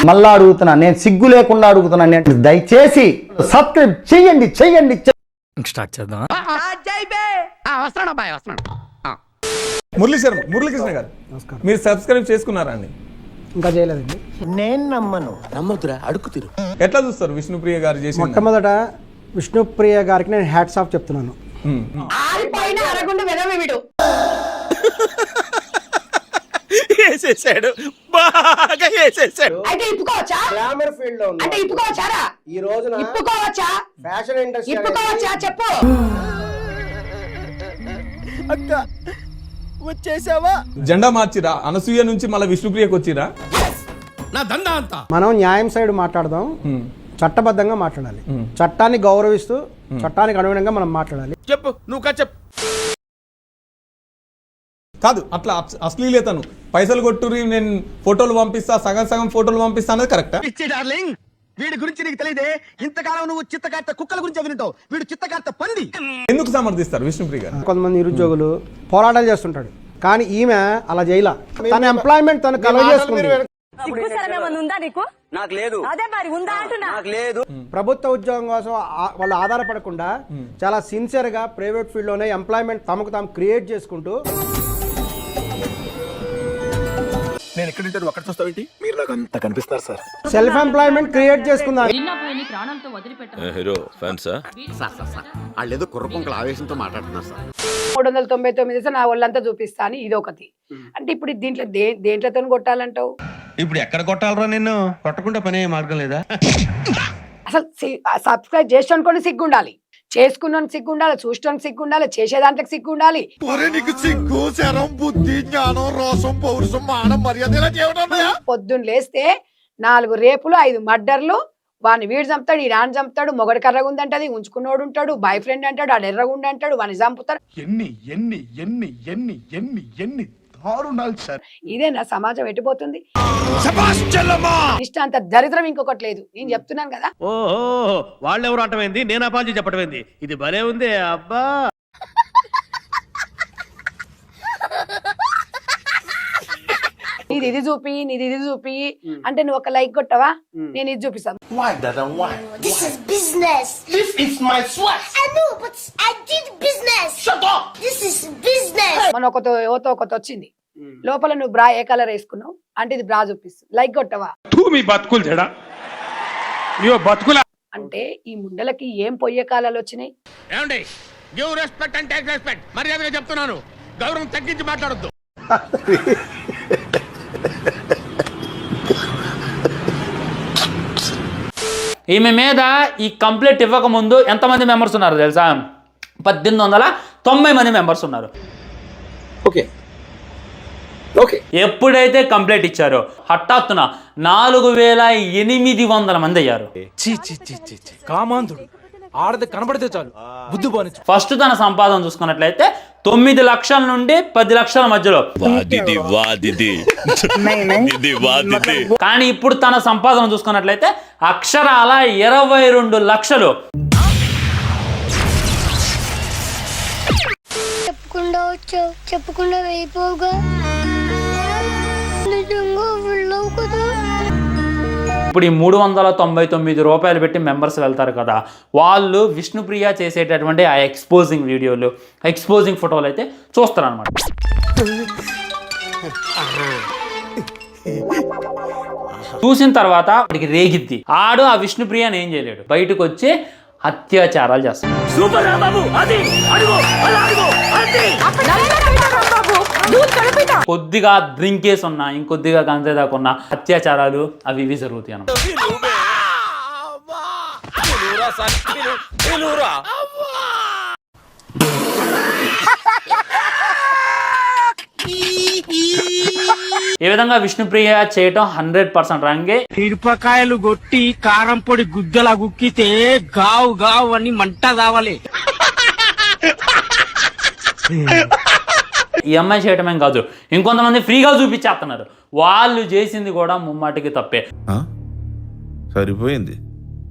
మళ్ళా అడుగుతున్నా, నేను సిగ్గు లేకుండా అడుగుతున్నా, నేను దయచేసి సబ్స్క్రైబ్ చెయ్యండి చెయ్యండి. స్టార్ట్ చేద్దాం. మురళీకృష్ణ గారు మీరు సబ్స్క్రైబ్ చేసుకున్నారా అండి? ఇంకా చేయలేదండి. నేను నమ్మదురా, అడుగుతురు. ఎట్లా చూస్తారు విష్ణుప్రియ గారు చేసి? మొట్టమొదట విష్ణుప్రియ గారికి నేను హ్యాట్స్ ఆఫ్ చెప్తున్నాను. వేసేసాడు, బాగా వేసేసాడు. అయితే ఇప్పుకోవచ్చా? గ్లామర్ ఫీల్డ్ లో అంటే ఇప్పుకోవచ్చారా? ఈ రోజున ఇప్పుకోవచ్చా? ఫ్యాషన్ ఇండస్ట్రీ ఇప్పుకోవచ్చా చెప్పు. అక్క వచ్చేసావా? జెండా మార్చిరా, అనసూయ నుంచి మళ్ళీ విష్ణుప్రియకి వచ్చిరా? నా దందా అంతా. మనం న్యాయం సైడ్ మాట్లాడదాం, చట్టబద్ధంగా మాట్లాడాలి, చట్టాన్ని గౌరవిస్తూ చట్టానికి అనుగుణంగా మనం మాట్లాడాలి. చెప్పు, నువ్వు చెప్పు. కాదు, అట్లా అశ్లీలతను పైసలు కొట్టురి నేను ఫోటోలు పంపిస్తా, సగం సగం ఫోటోలు పంపిస్తా అనేది కరెక్టా? డార్లింగ్, వీడి గురించి నీకు తెలియదే. ఇంతకాలం నువ్వు చిత్తకార్త కుక్కల గురించి వింటావు, వీడు చిత్తకార్త పంది. ఎందుకు సమర్థిస్తారు విష్ణుప్రియ గారు? కొంతమంది నిరుద్యోగులు పోరాటాలు చేస్తుంటాడు, కానీ ఈమె అలా చేయలా. తన ఎంప్లాయ్మెంట్ తను కలెక్ట్ చేసుకుంది. నాకు లేదు, అదే మరి ఉందా అంటున్నా, నాకు లేదు. ప్రభుత్వ ఉద్యోగం కోసం వాళ్ళు ఆధారపడకుండా చాలా సిన్సియర్ గా ప్రైవేట్ ఫీల్డ్ లోనే ఎంప్లాయ్మెంట్ తమకు తాము క్రియేట్ చేసుకుంటూ, నేను ఎక్కడుంటాను అక్కడ చూస్తావేంటి? మీరు నాకు అంత కనిపిస్తారు సార్. సెల్ఫ్ ఎంప్లాయ్మెంట్ క్రియేట్ చేసుకున్నారు. వాళ్ళేదో కుర్రపుంకల ఆవేశంతో మాట్లాడుతున్నారు సార్. 399 నా ఒళ్ళంతా చూపిస్తాను, ఇది ఒకటి. అంటే ఇప్పుడు దీంట్లో దేంట్లతో కొట్టాలంటావు? ఇప్పుడు ఎక్కడ కొట్టాలరా నిన్ను? కొట్టకుండా పనే మార్గం లేదా? అసలు సబ్స్క్రైబ్ చేసేటోని సిగ్గుండాలి, చేసుకున్నాను సిగ్గుండాలి, చూసేటోని సిగ్గుండాలి, చేసే దాంట్లోకి సిగ్గుండాలి. పొద్దున్న లేస్తే 4 రేపులు 5 మర్డర్లు, వాడిని వీడు చంపుతాడు, ఈ రాని చంపుతాడు, మొగడు కర్రగా ఉందంటది, ఉంచుకున్నోడు ఉంటాడు, బాయ్ ఫ్రెండ్ అంటాడు, ఆడు ఎర్రగుండి అంటాడు, వాడిని చంపుతాడు. ఎన్ని ఎన్ని ఎన్ని ఎన్ని ఎన్ని ఎన్ని దారుణాలు సార్. ఇదే నా సమాజం ఎట్టిపోతుంది. ఇష్ట అంత దరిద్రం ఇంకొకటి లేదు, నేను చెప్తున్నాను కదా. ఓహో, వాళ్ళెవరు అంటమైంది, నేను అపాలజీ చెప్పటమైంది. ఇది భలే ఉంది అబ్బా. నీది ఇది చూపి, నీది ఇది చూపి అంటే నువ్వు ఒక లైక్ కొట్టవా, నేను ఇది చూపిస్తాను. This is business. This is my sweat. I know, but I did business. Shut up. This is business. మన ఒకతో వచ్చింది లోపల, నువ్వు బ్రా ఏ కలర్ వేసుకున్నావు అంటే ఇది బ్రా చూపిస్తుంది, లైక్ కొట్టవా? మీ బతుకులు చెడా, బతుకుల అంటే ఈ ముండలకి ఏం పొయ్యే కాలాలు వచ్చినాయి. ఏమండి, give respect and take respect. మర్యాదగా చెప్తున్నాను, గౌరవం తగ్గించి మాట్లాడొద్దు. ఈమె మీద ఈ కంప్లైంట్ ఇవ్వక ముందు ఎంతమంది మెంబర్స్ ఉన్నారు తెలుసా? 1890 మంది మెంబర్స్ ఉన్నారు. ఓకే, ఎప్పుడైతే కంప్లైంట్ ఇచ్చారో హఠాత్తున 4800 మంది అయ్యారు. కామాంధుడు ఆడది కనబడితే చాలు బుద్ధి పోని. ఫస్ట్ తన సంపాదన చూసుకున్నట్లయితే 9 లక్షల నుండి 10 లక్షల మధ్యలో. కానీ ఇప్పుడు తన సంపాదన చూసుకున్నట్లయితే అక్షరాల 22 లక్షలు. చెప్పకుండా వచ్చావు, చెప్పకుండా వెళ్ళిపోగా. నిజంగా వెళ్ళవు కదా. ఇప్పుడు ఈ 399 రూపాయలు పెట్టి మెంబర్స్ వెళ్తారు కదా, వాళ్ళు విష్ణుప్రియ చేసేటటువంటి ఆ ఎక్స్పోజింగ్ వీడియోలు, ఎక్స్పోజింగ్ ఫోటోలు అయితే చూస్తారు అనమాట. చూసిన తర్వాత వాడికి రేగిద్ది. ఆడు ఆ విష్ణుప్రియని ఏం చేయలేడు, బయటకు వచ్చి అత్యాచారాలు చేస్తాడు. కొద్దిగా డ్రింకేస్ ఉన్నా, ఇంకొద్దిగా గంజే దాకున్నా అత్యాచారాలు అవి ఇవి జరుగుతాయి అన్నమాట. ఈ విధంగా విష్ణుప్రియ చేయటం 100% రంగే. మిరపకాయలు కొట్టి కారం పొడి గుద్దలా గుక్కితే గావు గావు అని మంట కావాలి. ఈ అమ్మాయి చేయటమేం కాదు, ఇంకొంతమంది ఫ్రీగా చూపించేస్తున్నారు. వాళ్ళు చేసింది కూడా ముమ్మాటికి తప్పే. సరిపోయింది,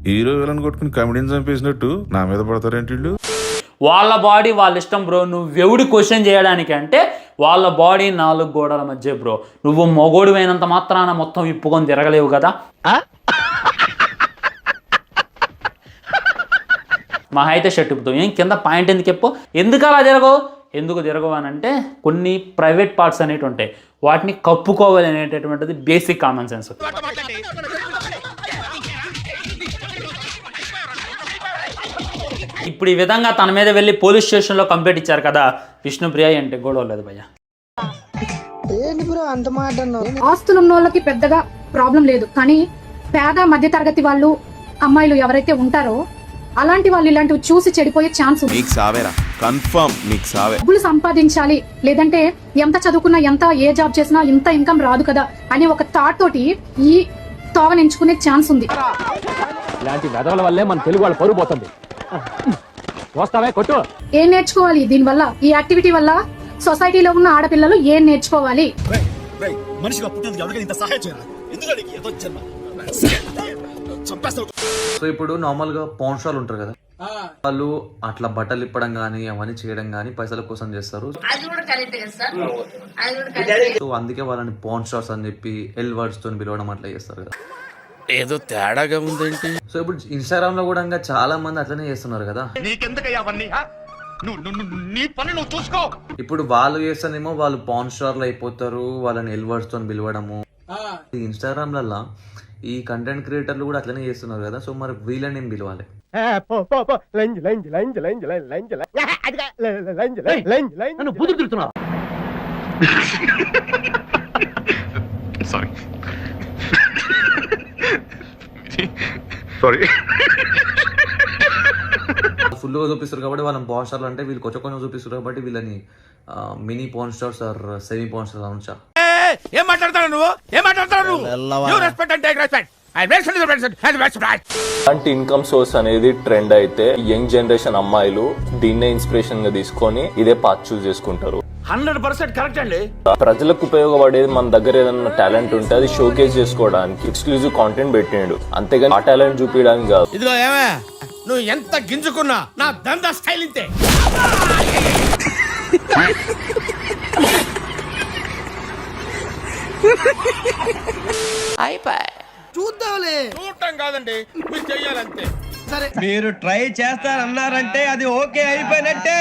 హీరో విలన్ కొట్టుకుని కమెడీని చంపేసినట్టు నా మీద పడతారేంటి? వాళ్ళ బాడీ వాళ్ళ ఇష్టం బ్రో. నువ్వు ఎవడి క్వశ్చన్ చేయడానికి అంటే వాళ్ళ బాడీ 4 గోడల మధ్య బ్రో. నువ్వు మొగోడివైనంత మాత్రాన మొత్తం ఇప్పుకొని తిరగలేవు కదా. మా అయితే షర్ట్ ఇప్పుతావు, ఏం కింద పాయింట్ ఎందుకు చెప్పు. ఎందుకు అలా తిరగవు? ఎందుకు తిరగవు అని అంటే కొన్ని ప్రైవేట్ పార్ట్స్ అనేవి ఉంటాయి, వాటిని కప్పుకోవాలి అనేటటువంటిది బేసిక్ కామన్ సెన్స్. ఇప్పుడు ఈ విధంగా తన మీద వెళ్ళి పోలీస్ స్టేషన్లో కంప్లైంట్ ఇచ్చారు కదా విష్ణుప్రియ అంటే గొడవ లేదు భయ్య. ఆస్తులు ఉన్న వాళ్ళకి పెద్దగా ప్రాబ్లం లేదు, కానీ పేద మధ్య తరగతి వాళ్ళు అమ్మాయిలు ఎవరైతే ఉంటారో అలాంటి వాళ్ళు ఇలాంటివి చూసి చెడిపోయే ఛాన్స్ ఉంది. డబ్బులు సంపాదించాలి, లేదంటే ఎంత చదువుకున్నా ఏ జాబ్ చేసినా ఇంత ఇన్కమ్ రాదు కదా అనే ఒక థాట్ తోటి ఈ తోవని ఎంచుకునే ఛాన్స్ ఉంది. ఇలాంటి వెదవల వల్లే మన తెలుగు వాళ్ళ పరువు పోతుంది. ఏం నేర్చుకోవాలి దీనివల్ల? ఈ యాక్టివిటీ వల్ల సొసైటీలో ఉన్న ఆడపిల్లలు ఏం నేర్చుకోవాలి? మనిషిగా పుట్టినందుకు ఎవరికైనా ఇంత సహాయం చేయాలి? ఎందుకంటే ఏదో జన్మ చంపేస్తావు. సో ఇప్పుడు నార్మల్ గా పౌన్ స్టాల్ ఉంటారు కదా, వాళ్ళు అట్లా బట్టలు ఇప్పడం గానీ అవన్నీ చేయడం గానీ పైసల కోసం చేస్తారు. సో అందుకే వాళ్ళని పౌన్ స్టార్స్ అని చెప్పి ఎల్ వర్డ్స్ తో పిలవడం అట్లా చేస్తారు కదా. ఏదో తేడాగా ఉందేంటి? సో ఇప్పుడు ఇన్స్టాగ్రామ్ లో కూడా ఇంకా చాలా మంది అట్లనే చేస్తున్నారు కదా. ఇప్పుడు వాళ్ళు చేస్తానేమో వాళ్ళు పౌన్ స్టార్ లో అయిపోతారు, వాళ్ళని ఎల్ వర్డ్స్ తో పిలవడము. ఇన్స్టాగ్రామ్ లలో ఈ కంటెంట్ క్రియేటర్లు కూడా అట్లనే చేస్తున్నారు కదా. సో మరి వీళ్ళని ఏం పిలవాలి? ఫుల్ గా చూపిస్తారు కాబట్టి వాళ్ళని పౌన్ స్టార్లు అంటే వీళ్ళు కొంచెం చూపిస్తారు కాబట్టి వీళ్ళని mini porn stars or semi porn stars అనొచ్చా? ఏం మాట్లాడతావు నువ్వు? అలాంటి ఇన్కమ్ సోర్స్ అనేది ట్రెండ్ అయితే యంగ్ జనరేషన్ అమ్మాయిలు దీన్నే ఇన్స్పిరేషన్ గా తీసుకొని ఇదే పాత్ చూస్ చేసుకుంటారు. 100% కరెక్ట్ అండి. ప్రజలకు ఉపయోగపడేది మన దగ్గర ఏదైనా టాలెంట్ ఉంటే అది షోకేస్ చేసుకోవడానికి ఎక్స్క్లూజివ్ కాంటెంట్ పెట్టిండు, అంతేగాని ఆ టాలెంట్ చూపించడానికి కాదు. ఇదిగో ఏమే, నువ్వు ఎంత గింజుకున్నా నా దందా స్టైల్ ఇంతే. చూడటం కాదండి, మీరు చెయ్యాలంతే. మీరు ట్రై చేస్తారన్నారంటే అది ఓకే అయిపోయినట్టే.